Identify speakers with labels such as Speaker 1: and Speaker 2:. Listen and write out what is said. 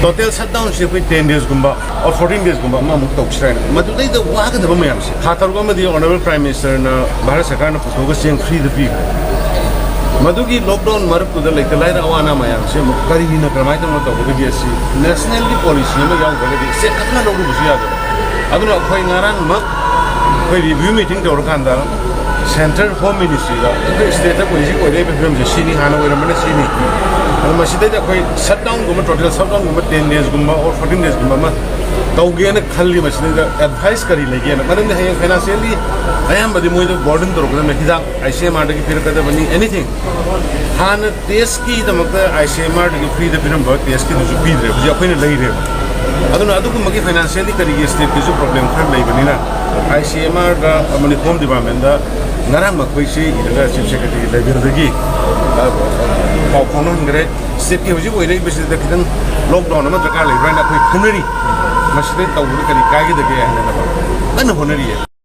Speaker 1: total shutdown se koi 10 days gumba or 14 days gumba ma muk tok shrain madudai da wa ga da mayam se khatar go madi honorable prime minister na bharat sarkar na puso ga seng free da pi madugi lockdown marup to da like lai ra awana mayam se muk kari na kramai ta ma to ga di asi national policy ma yaw ga di se katna lo ru busia ga aduna khoi ngarang mak khoi review meeting dor kan da Central Home Ministry da state ko ji ko le be film je sini hana ko ramane sini masjid da koi shutdown guma total shutdown guma 10 days guma or 14 days guma ma tawge na khalli masjid da advice kari legi na manan hay financially ayam badi moi da burden dor ko na hida ICMR da ki fir kada bani anything han test ki da makta ICMR da ki free da film ba test ki du bi re ji apne lai re aduna adu ko magi financially kari ge state ki problem khar lai bani na ICMR da amani home department da ngarang ma koi se ida chief secretary da bir da gi pau khong nang gre state ki hoji boi dai besi da kidan lockdown ma drakar lai rana koi khunari masjid tawur kali kai da ge na ba kan honari